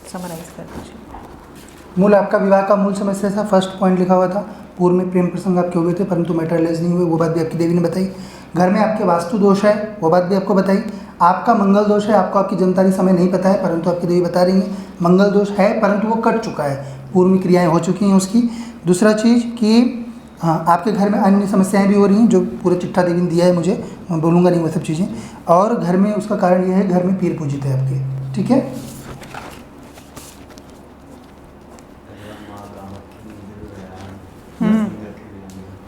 Summarise कर दीजिए। मूल आपका विवाह का मूल समस्या था, फर्स्ट पॉइंट लिखा हुआ था, पूर्व में प्रेम प्रसंग आपके हुए थे परंतु मैटरलाइज नहीं हुए, वो बात भी आपकी देवी ने बताई। घर में आपके वास्तु दोष है, वो बात भी आपको बताई। आपका मंगल दोष है, आपको आपकी जन्मतारीख समय नहीं पता है परंतु आपकी देवी बता रही है मंगल दोष है परंतु वो कट चुका है, पूर्व में क्रियाएँ हो चुकी हैं उसकी। दूसरा चीज़ कि हाँ, आपके घर में अन्य समस्याएं भी हो रही हैं जो पूरा चिट्ठा देवी ने दिया है मुझे, मैं बोलूँगा नहीं वो सब चीज़ें। और घर में उसका कारण ये है, घर में पीर पूजित है आपके, ठीक है।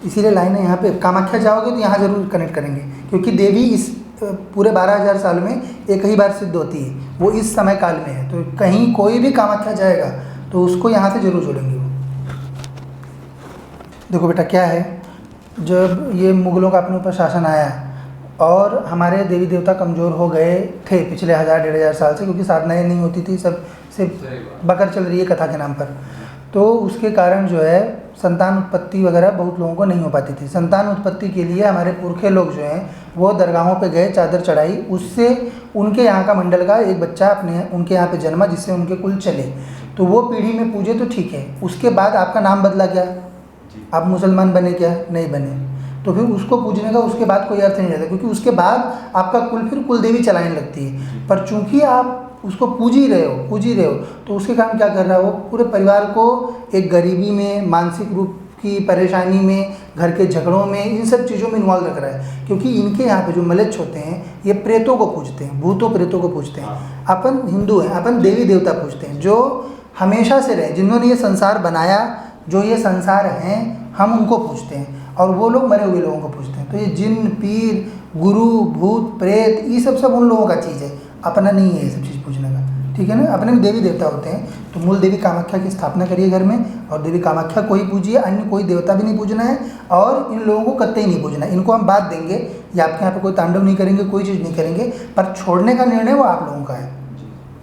इसीलिए लाइन है यहाँ पे, कामाख्या जाओगे तो यहाँ ज़रूर कनेक्ट करेंगे क्योंकि देवी इस पूरे 12,000 साल में एक ही बार सिद्ध होती है, वो इस समय काल में है। तो कहीं कोई भी कामाख्या जाएगा तो उसको यहाँ से ज़रूर जोड़ेंगे वो। देखो बेटा क्या है, जब ये मुग़लों का अपने ऊपर शासन आया और हमारे देवी देवता कमज़ोर हो गए थे पिछले 1000-1500 साल से, क्योंकि साधनाएँ नहीं होती थी, सब सिर्फ बकर चल रही है कथा के नाम पर। तो उसके कारण जो है संतान उत्पत्ति वगैरह बहुत लोगों को नहीं हो पाती थी। संतान उत्पत्ति के लिए हमारे पुरखे लोग जो हैं वो दरगाहों पे गए, चादर चढ़ाई, उससे उनके यहाँ का मंडल का एक बच्चा अपने उनके यहाँ पे जन्मा जिससे उनके कुल चले, तो वो पीढ़ी में पूजे तो ठीक है। उसके बाद आपका नाम बदला क्या, आप मुसलमान बने क्या, नहीं बने, तो फिर उसको पूजने का उसके बाद कोई अर्थ नहीं रहता, क्योंकि उसके बाद आपका कुल फिर कुल देवी चलाने लगती है। पर चूंकि आप उसको पूज ही रहे हो तो उसके कारण क्या कर रहा है, वो पूरे परिवार को एक गरीबी में, मानसिक रूप की परेशानी में, घर के झगड़ों में, इन सब चीज़ों में इन्वॉल्व रख रहा है। क्योंकि इनके यहाँ पे जो मलेच्छ होते हैं ये प्रेतों को पूजते हैं, भूतों प्रेतों को पूजते हैं। अपन हिंदू हैं, अपन देवी देवता पूजते हैं जो हमेशा से रहे, जिन्होंने ये संसार बनाया, जो ये संसार हैं, हम उनको पूजते हैं और वो लोग मरे हुए लोगों को पूजते हैं। तो ये जिन, पीर, गुरु, भूत, प्रेत, ये सब उन लोगों का चीज़ है, अपना नहीं है ये सब चीज़ पूजने का, ठीक है ना। अपने में देवी देवता होते हैं, तो मूल देवी कामाख्या की स्थापना करिए घर में, और देवी कामाख्या को ही पूजिए, अन्य कोई देवता भी नहीं पूजना है और इन लोगों को कतई नहीं पूजना है। इनको हम बात देंगे, ये आपके यहाँ पे कोई तांडव नहीं करेंगे, कोई चीज़ नहीं करेंगे, पर छोड़ने का निर्णय वो आप लोगों का है।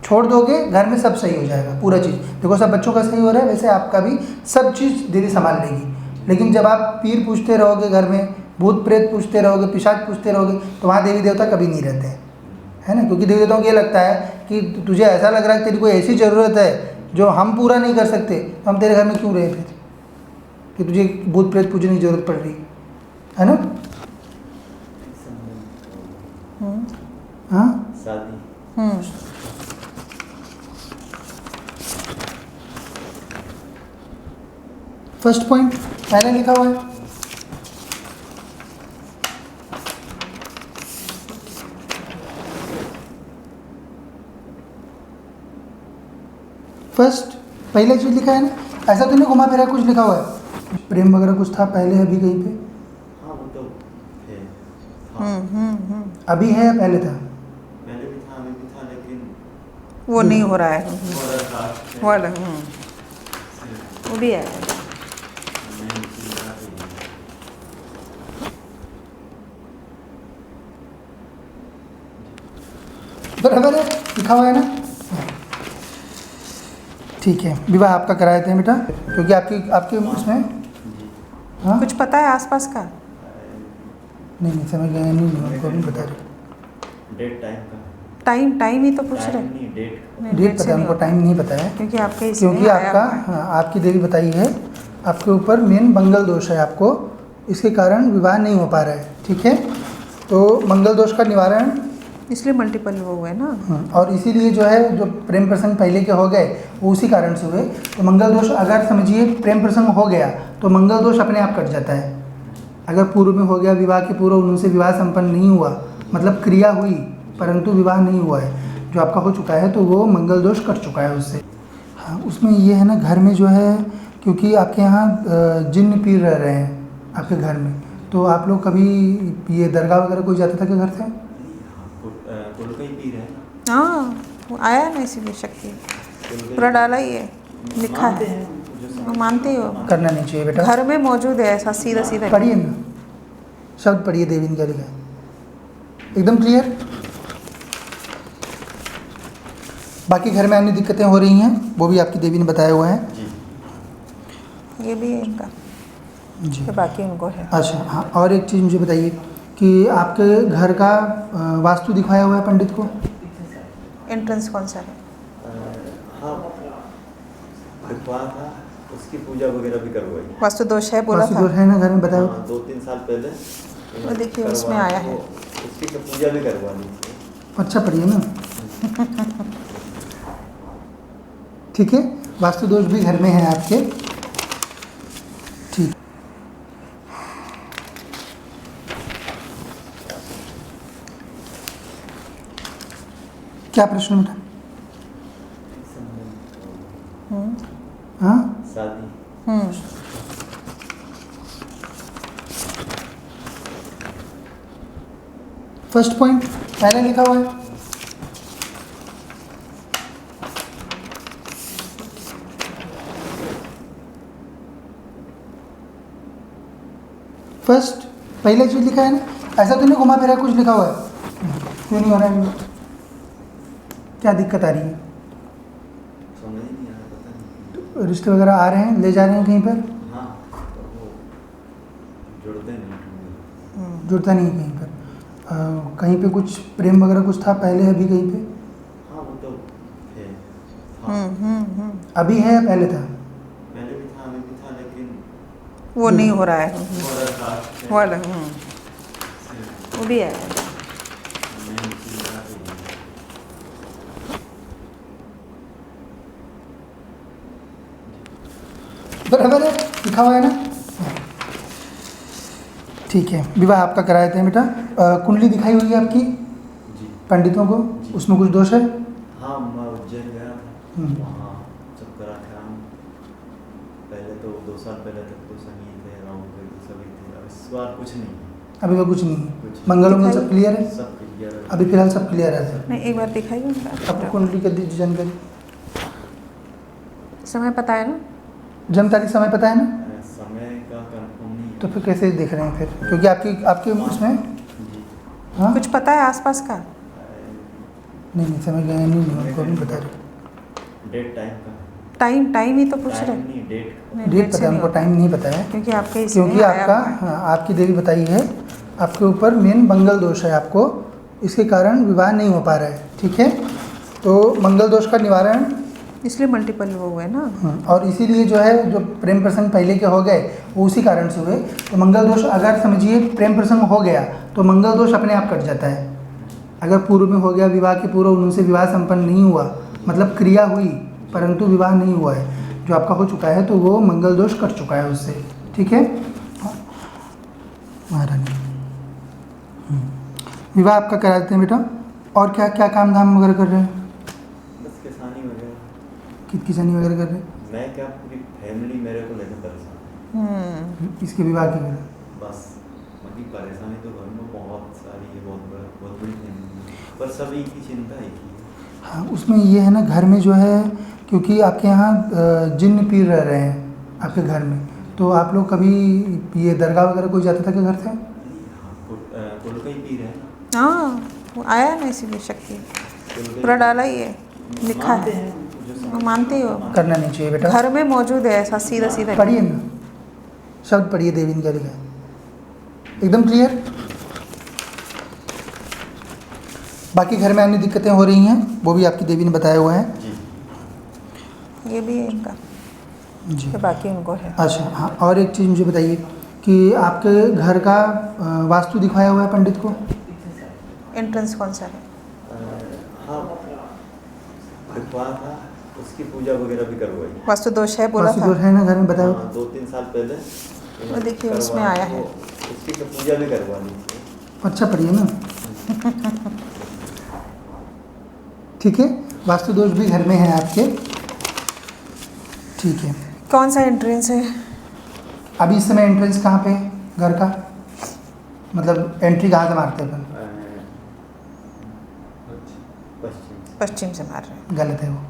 छोड़ दोगे घर में सब सही हो जाएगा, पूरा चीज़। देखो सब बच्चों का सही हो रहा है, वैसे आपका भी सब चीज़ देवी संभाल लेगी। लेकिन जब आप पीर पूछते रहोगे घर में, भूत प्रेत पूछते रहोगे, पिशाच पूछते रहोगे, तो वहाँ देवी देवता कभी नहीं रहते हैं, है ना। क्योंकि देवी देवताओं को ये लगता है कि तुझे ऐसा लग रहा है कि तेरी कोई ऐसी ज़रूरत है जो हम पूरा नहीं कर सकते, तो हम तेरे घर में क्यों रहे फिर, कि तुझे भूत प्रेत पूजने की ज़रूरत पड़ रही है ना। हाँ फर्स्ट पॉइंट पहले लिखा हुआ है, फर्स्ट पहले चीज लिखा है ना, ऐसा तो नहीं घुमा फिरा कुछ लिखा हुआ है। प्रेम वगैरह कुछ था पहले, अभी कहीं पे? हाँ वो तो है। अभी है या पहले था? पहले भी था, अभी भी था, लेकिन वो नहीं हो रहा है, वो वो भी है। बराबर है, लिखा हुआ है ना, ठीक है। विवाह आपका करा देते हैं बेटा, क्योंकि आपके उसमें हाँ कुछ पता है आसपास का? नहीं समझ गए, नहीं उनको भी बता रहे। डेट टाइम का टाइम ही तो पूछ रहे, नहीं, डेट डेट पता है उनको, टाइम नहीं पता है, क्योंकि आपके क्योंकि आपका हाँ, आपकी देवी बताई है आपके ऊपर मेन मंगल दोष है आपको, इसके कारण विवाह नहीं हो पा रहा है, ठीक है। तो मंगल दोष का निवारण, इसलिए मल्टीपल वो हुए ना। और इसीलिए जो है जो प्रेम प्रसंग पहले के हो गए वो उसी कारण से हुए। तो मंगल दोष अगर समझिए प्रेम प्रसंग हो गया तो मंगल दोष अपने आप कट जाता है। अगर पूर्व में हो गया, विवाह के पूर्व उनसे विवाह संपन्न नहीं हुआ, मतलब क्रिया हुई परंतु विवाह नहीं हुआ है, जो आपका हो चुका है, तो वो मंगल दोष कट चुका है उससे। हाँ उसमें ये है ना, घर में जो है, क्योंकि आपके यहाँ जिन्न पीर रह रहे हैं आपके घर में, तो आप लोग कभी ये दरगाह वगैरह कोई जाता था क्या घर से? हाँ वो आया ना, इसीलिए शक्ति पूरा डाला ही है, लिखा है, मानते हो। करना नहीं चाहिए बेटा, घर में मौजूद है ऐसा, सीधा सीधा पढ़िए ना, शब्द पढ़िए देवी ने क्या लिखा है, एकदम क्लियर। बाकी घर में अन्य दिक्कतें हो रही हैं, वो भी आपकी देवी ने बताया हुआ है। ये भी है इनका जी, तो बाकी उनको है। अच्छा हाँ, और एक चीज़ मुझे बताइए कि आपके घर का वास्तु दिखाया हुआ है पंडित को? एंट्रेंस कौन सा है? हाँ लिखवा था, उसकी पूजा वगैरह भी करवाई। वास्तु दोष है बोला वास्तु था। दोष है ना घर में, बताओ। हाँ 2-3 साल पहले वो देखिए करवा उसमें आया है। उसकी तो पूजा भी करवानी थी। अच्छा पढ़िए ना। ठीक है, वास्तु दोष भी घर में है आपके। ठीक, क्या प्रश्न बेटा? हाँ, शादी फर्स्ट पॉइंट पहले लिखा हुआ है। फर्स्ट पहले चीज लिखा है ना, ऐसा तो नहीं घुमा फिरा कुछ लिखा हुआ है? क्यों नहीं हो रहा है? क्या दिक्कत आ रही है? समझ ही नहीं आ रहा, पता नहीं। रिश्ते वगैरह आ रहे हैं, ले जा रहे हैं कहीं पर? हाँ तो वो जुड़ते नहीं। जुड़ता नहीं है कहीं पर। कहीं पे कुछ प्रेम वगैरह कुछ था पहले, अभी कहीं पे? हाँ वो तो है। हाँ अभी है या पहले था? पहले भी था, अभी भी था, लेकिन वो नहीं हो रहा है। थोड़ा लास्ट है। वाला वो भी है। नई चीज़ आ रही है। बराबर है, लिखा हुआ है ना? ठीक है, विवाह आपका करा देते हैं बेटा। कुंडली दिखाई हुई है आपकी जी पंडितों को, उसमें कुछ दोष है? हाँ मैं उज्जैन गया था, वहाँ सब करा था। पहले तो 2 साल पहले तक तो सही थे, राहु के तो सभी थे। अब इस बार कुछ नहीं है। अभी का कुछ नहीं है। कुछ मंगल उंगल दिखाई- सब क्लियर है? सब क्लियर है। अभी फिलहाल सब क्लियर है। नहीं, एक बार दिखाइए उनका आपको कुंडली का दीजिए जानकारी। समय पता है ना? जन्म तारीख समय पता है ना? समय का कंफर्म नहीं है। तो फिर कैसे देख रहे हैं फिर? क्योंकि आपके उसमें जी हाँ कुछ पता है आसपास का? नहीं समय गया नहीं, उनको नहीं बता रहे। डेट टाइम का टाइम ही तो पूछ रहे टाइम हैं। नहीं, डेट नहीं, डेट डेट से पता है नहीं उनको, होता। टाइम नहीं पता है। क्योंकि आपके इसमें क्योंकि आया आपका हुआ है। हाँ, आपकी देवी बताई है आपके ऊपर मेन मंगल दोष है आपको, इसके कारण विवाह नहीं हो पा रहा है। ठीक है, तो मंगल दोष का निवारण इसलिए मल्टीपल वो हुए ना। और इसीलिए जो है जो प्रेम प्रसंग पहले के हो गए वो उसी कारण से हुए। तो मंगल दोष अगर समझिए प्रेम प्रसंग हो गया तो मंगल दोष अपने आप कट जाता है। अगर पूर्व में हो गया, विवाह के पूर्व उनसे विवाह संपन्न नहीं हुआ, मतलब क्रिया हुई परंतु विवाह नहीं हुआ है, जो आपका हो चुका है, तो वो मंगल दोष कट चुका है उससे। ठीक है महारानी, विवाह आपका करा देते हैं बेटा। और क्या क्या काम धाम वगैरह कर रहे हैं? बस किसानी वगैरह। किसानी वगैरह कर रहे हैं? मैं क्या, पूरी फैमिली मेरे को लेकर परेशान इसके विवाह की वजह? बस बाकी परेशानी तो घर में बहुत सारी है, बहुत बड़ी फैमिली है, पर सभी की चिंता एक ही है। हाँ, उसमें ये है ना, घर में जो है, क्योंकि आपके यहाँ जिन्न पीर रह रहे हैं आपके घर में, तो आप लोग कभी ये दरगाह वगैरह कोई जाता था क्या घर से? कुल का ही पीर है ना। हाँ वो आया ना, इसीलिए शक्ति कुल का ही पूरा डाला ही है, लिखा मानते है। हैं, जो हाँ, समझ- मानते हो? करना नहीं चाहिए बेटा। घर में मौजूद है ऐसा सीधा सीधा। पढ़िए ना, शब्द पढ़िए, देवी ने क्या लिखा है, एकदम क्लियर। बाकी घर में अन्य दिक्कतें हो रही हैं, वो भी आपकी देवी ने बताया हुआ है। जी ये भी है इनका, जी तो बाकी उनको है। अच्छा हाँ, और एक चीज़ मुझे बताइए कि आपके घर का वास्तु दिखाया हुआ है पंडित को? एंट्रेंस कौन सा है? हाँ लिखवा था, उसकी पूजा वगैरह भी करवाई। वास्तु दोष है बोला वास्तु था। दोष है ना घर में, बताओ। हाँ 2-3 साल पहले वो देखिए उसमें आया है। उसकी तो पूजा भी करवानी थी। अच्छा पढ़िए ना। ठीक है, वास्तु दोष भी घर में है आपके। ठीक है, कौन सा एंट्रेंस है? अभी इस समय एंट्रेंस कहाँ पे है घर का, मतलब एंट्री कहाँ से मारते हैं अपन? पश्चिम पश्चिम से मार रहे हैं। गलत है वो।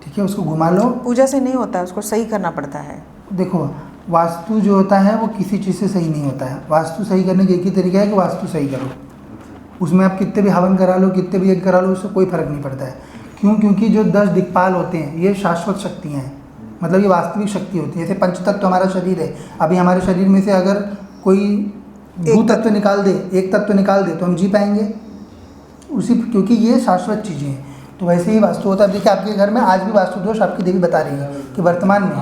ठीक है, उसको घुमा लो। पूजा से नहीं होता है, उसको सही करना पड़ता है। देखो, वास्तु जो होता है वो किसी चीज़ से सही नहीं होता है। वास्तु सही करने का एक ही तरीका है कि वास्तु सही करो। उसमें आप कितने भी हवन करा लो, कितने भी यज्ञ करा लो, उससे कोई फर्क नहीं पड़ता है। क्यों? क्योंकि जो 10 दिक्पाल होते हैं ये शाश्वत शक्तियाँ हैं, मतलब ये वास्तविक शक्ति होती है। जैसे पंचतत्व हमारा शरीर है, अभी हमारे शरीर में से अगर कोई भू तत्व निकाल दे, एक तत्व निकाल दे, तो हम जी पाएंगे उसी, क्योंकि ये शाश्वत चीज़ें हैं। तो वैसे ही वास्तु होता है। देखिए आपके घर में आज भी वास्तु दोष आपकी देवी बता रही है कि वर्तमान में,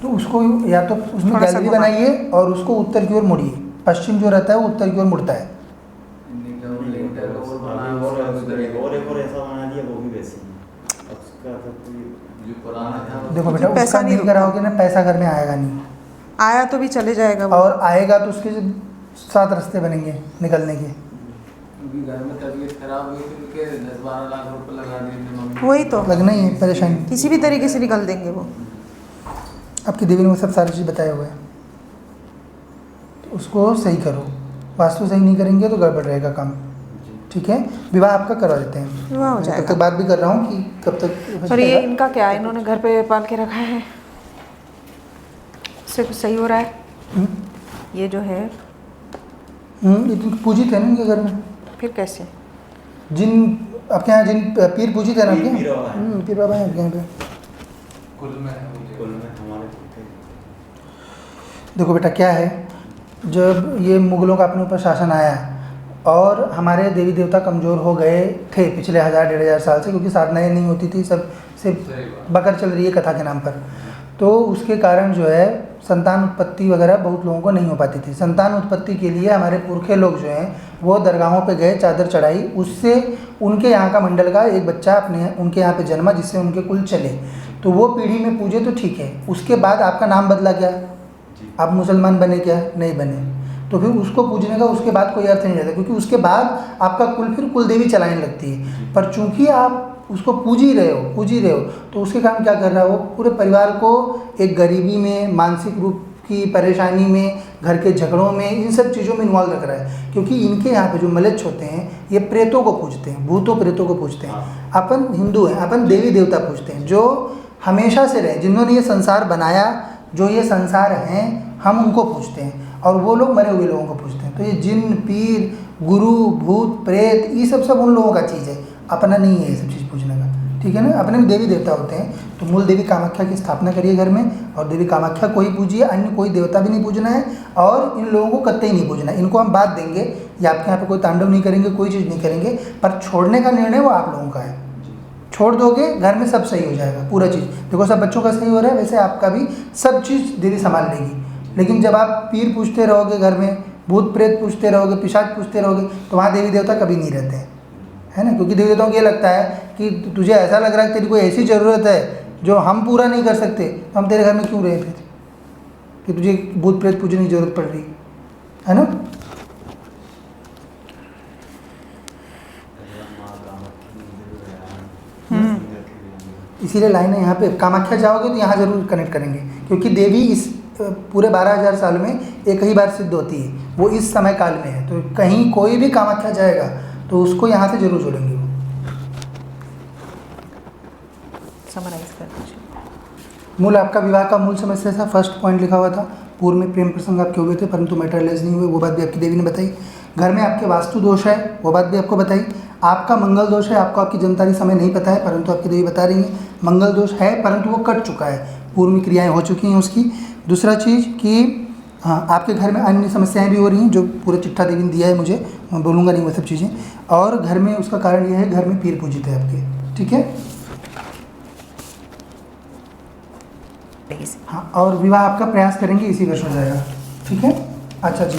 तो उसको या तो उसमें थोड़ा सा गैलरी घुमा। बनाइए और उसको उत्तर की ओर मुड़िए। पश्चिम जो रहता है वो उत्तर की ओर मुड़ता है। और एक और ऐसा बना दिया वो भी वैसे ही। अब उसका तो कोई देखो बेटा, पैसा उसका नहीं नहीं कराओगे ना, पैसा घर में आएगा नहीं, आया तो भी चले जाएगा वो। और आएगा तो उसके 7 रास्ते बनेंगे निकलने के। घर में तबीयत खराब हुई थी उनके 10-12 लाख रुपए लगा दिए थे मम्मी। वही तो, लगना ही है परेशानी। किसी भी तरीके से निकल देंगे वो। आपकी देवी ने वो सब सारी चीज़ बताए हुए हैं, तो उसको सही करो। वास्तु सही नहीं करेंगे तो गड़बड़ रहेगा काम, ठीक है। विवाह आपका करवा देते हैं, विवाह हो मैं जाएगा। तब तक बात भी कर रहा हूँ कि कब तक और ये इनका क्या है, इन्होंने घर पे पाल के रखा है, सिर्फ सही हो रहा है ये जो है, ये तो पूजित है ना इनके घर में। फिर कैसे? जिन आपके यहाँ जिन पीर पूजित है ना आपके पीर बाबा हैं। पीर बाबा हैं आपके यहाँ पे। कुल में है मुझे। कुल में हमारे देखो बेटा क्या है, जब ये मुग़लों का अपने ऊपर शासन आया और हमारे देवी देवता कमज़ोर हो गए थे पिछले 1000-1500 साल से, क्योंकि साधनाएँ नहीं होती थी, सब सिर्फ सही बात। बकर चल रही है कथा के नाम पर, तो उसके कारण जो है संतान उत्पत्ति वगैरह बहुत लोगों को नहीं हो पाती थी। संतान उत्पत्ति के लिए हमारे पुरखे लोग जो हैं वो दरगाहों पे गए, चादर चढ़ाई, उससे उनके यहाँ का मंडल का एक बच्चा अपने उनके यहाँ पे जन्मा जिससे उनके कुल चले, तो वो पीढ़ी में पूजे तो ठीक है। उसके बाद आपका नाम बदला क्या, आप मुसलमान बने क्या, नहीं बने, तो फिर उसको पूजने का उसके बाद कोई अर्थ नहीं रहता, क्योंकि उसके बाद आपका कुल फिर कुल देवी चलाने लगती है। पर चूंकि आप उसको पूज ही रहे हो, तो उसके कारण क्या कर रहा है वो पूरे परिवार को एक गरीबी में, मानसिक रूप की परेशानी में, घर के झगड़ों में, इन सब चीज़ों में इन्वॉल्व रख रहा है। क्योंकि इनके यहाँ पे जो मलेच्छ होते हैं ये प्रेतों को पूजते हैं, भूतों प्रेतों को पूजते हैं। अपन हिंदू हैं, अपन देवी देवता पूजते हैं जो हमेशा से रहे, जिन्होंने ये संसार बनाया, जो ये संसार हैं, हम उनको पूजते हैं, और वो लोग मरे हुए लोगों को पूजते हैं। तो ये जिन, पीर, गुरु, भूत, प्रेत, ये सब उन लोगों का चीज़ है, अपना नहीं है ये सब चीज़ पूजने का, ठीक है ना। अपने में देवी देवता होते हैं, तो मूल देवी कामाख्या की स्थापना करिए घर में, और देवी कामाख्या को ही पूजिए, अन्य कोई देवता भी नहीं पूजना है, और इन लोगों को कतई नहीं पूजना है। इनको हम बात देंगे, ये आपके यहाँ पे कोई तांडव नहीं करेंगे, कोई चीज़ नहीं करेंगे, पर छोड़ने का निर्णय वो आप लोगों का है। छोड़ दोगे घर में सब सही हो जाएगा, पूरा चीज़। देखो सब बच्चों का सही हो रहा है, वैसे आपका भी सब चीज़ देवी संभाल लेगी। लेकिन जब आप पीर पूछते रहोगे घर में, भूत प्रेत पूछते रहोगे, पिशाच पूछते रहोगे, तो वहाँ देवी देवता कभी नहीं रहते हैं, है ना। क्योंकि देवी देवताओं को ये लगता है कि तुझे ऐसा लग रहा है कि तेरी कोई ऐसी ज़रूरत है जो हम पूरा नहीं कर सकते, तो हम तेरे घर में क्यों रहे फिर, कि तुझे भूत प्रेत पूजने की ज़रूरत पड़ रही है ना। इसीलिए लाइन है यहाँ पे, कामाख्या जाओगे तो यहाँ ज़रूर कनेक्ट करेंगे, क्योंकि देवी इस पूरे 12,000 साल में एक ही बार सिद्ध होती है, वो इस समय काल में है। तो कहीं कोई भी कामाख्या जाएगा तो उसको यहाँ से जरूर जोड़ेंगे वो। समराइज कर दीजिए। मूल आपका विवाह का मूल समस्या था, फर्स्ट पॉइंट लिखा हुआ था, पूर्व में प्रेम प्रसंग आपके हुए थे परंतु मैटरलाइज नहीं हुए, वो बात भी आपकी देवी ने बताई। घर में आपके वास्तु दोष है, वो बात भी आपको बताई। आपका मंगल दोष है, आपको आपकी जन्मतारीख समय नहीं पता है, परंतु आपकी देवी बता रही है मंगल दोष है, परंतु वो कट चुका है, पूर्व में क्रियाएँ हो चुकी हैं उसकी। दूसरा चीज़ कि हाँ, आपके घर में अन्य समस्याएं भी हो रही हैं, जो पूरा चिट्ठा देवी ने दिया है मुझे, मैं बोलूँगा नहीं वो सब चीज़ें। और घर में उसका कारण यह है, घर में पीर पूजित है आपके, ठीक है। हाँ, और विवाह आपका प्रयास करेंगे इसी वर्ष हो जाएगा, ठीक है। अच्छा जी।